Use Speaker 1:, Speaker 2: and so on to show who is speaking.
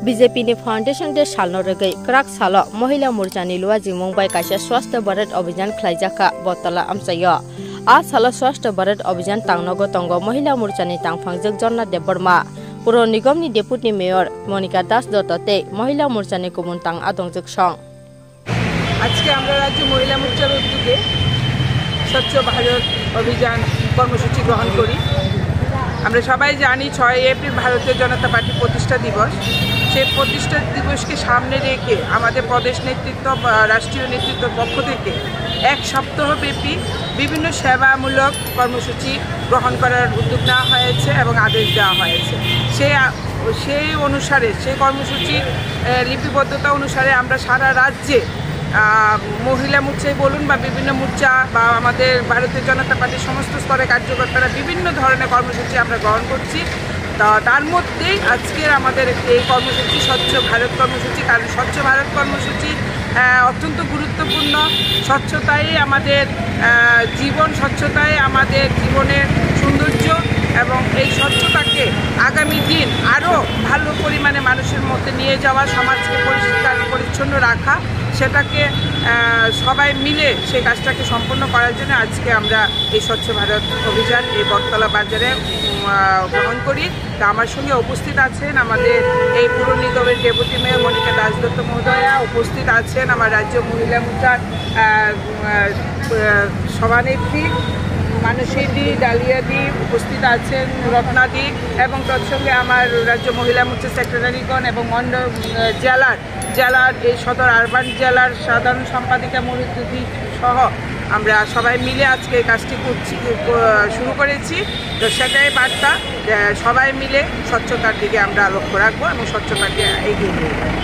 Speaker 1: BJP नि foundation day सालनो रगै क्राक सालो महिला मोर्चा नि लुवा जिमुं बाय कासे स्वास्थ्य भारत अभियान खलाइजाखा बतला आमसायो आ सालो स्वास्थ्य भारत अभियान तांगनगो तंगो महिला मोर्चा नि तांफांजक जन्ना देबरमा पुर निगम नि डेपुटी मेयर मनिका दास दत्तते महिला मोर्चा नि कुमुन तांग आदंजक सं
Speaker 2: আজকে আমরা রাজ্য মহিলা মোর্চার উদ্যোগে স্বচ্ছ ভারত অভিযান কর্মসূচি গ্রহণ করি। আমরা সবাই জানি 6 এপ্রিল ভারতীয় জনতা পার্টি প্রতিষ্ঠা দিবস। সেই প্রতিষ্ঠা দিবসকে সামনে রেখে আমাদের প্রদেশ নেতৃত্ব রাষ্ট্রীয় নেতৃত্বের পক্ষ থেকে এক সপ্তাহব্যাপী বিভিন্ন সেবামূলক কর্মসূচি গ্রহণ করার উদ্যোগ নেওয়া হয়েছে এবং আদেশ দেওয়া হয়েছে। সেই অনুসারে সেই কর্মসূচির লিপিবদ্ধতা অনুসারে আমরা সারা রাজ্যে মহিলা মোর্চায় বলুন বা বিভিন্ন মোর্চা বা আমাদের ভারতীয় জনতা পার্টির সমস্ত স্তরে কার্যকর্তারা বিভিন্ন ধরনের কর্মসূচি আমরা গ্রহণ করছি। তার মধ্যেই আজকের আমাদের এই কর্মসূচি স্বচ্ছ ভারত কর্মসূচি, কারণ স্বচ্ছ ভারত কর্মসূচি অত্যন্ত গুরুত্বপূর্ণ। স্বচ্ছতাই আমাদের জীবন, স্বচ্ছতাই আমাদের জীবনের সৌন্দর্য এবং এই স্বচ্ছতাকে আগামী দিন আরও ভালো পরিমাণে মানুষের মধ্যে নিয়ে যাওয়া, সমাজকে পরিষ্কার পরিচ্ছন্ন রাখা, সেটাকে সবাই মিলে সেই কাজটাকে সম্পন্ন করার জন্য আজকে আমরা এই স্বচ্ছ ভারত অভিযান এই বটতলা বাজারে গ্রহণ করি। তা আমার সঙ্গে উপস্থিত আছেন আমাদের এই পুর নিগমের ডেপুটি মেয়র মনিকা দাস দত্ত মহোদয়া, উপস্থিত আছেন আমার রাজ্য মহিলা মোর্চার সভানেত্রী মানসীদি ডালিয়াদি, উপস্থিত আছেন রত্নাদি এবং তৎসঙ্গে আমার রাজ্য মহিলা মোর্চার সেক্রেটারিগণ এবং মন্ডল জেলার এই সদর আরবান জেলার সাধারণ সম্পাদিকা মরুদ্দি সহ আমরা সবাই মিলে আজকে এই কাজটি শুরু করেছি। তো সেটাই বার্তা, সবাই মিলে স্বচ্ছতার দিকে আমরা লক্ষ্য রাখবো এবং স্বচ্ছতাকে এগিয়ে নিয়ে যাবো।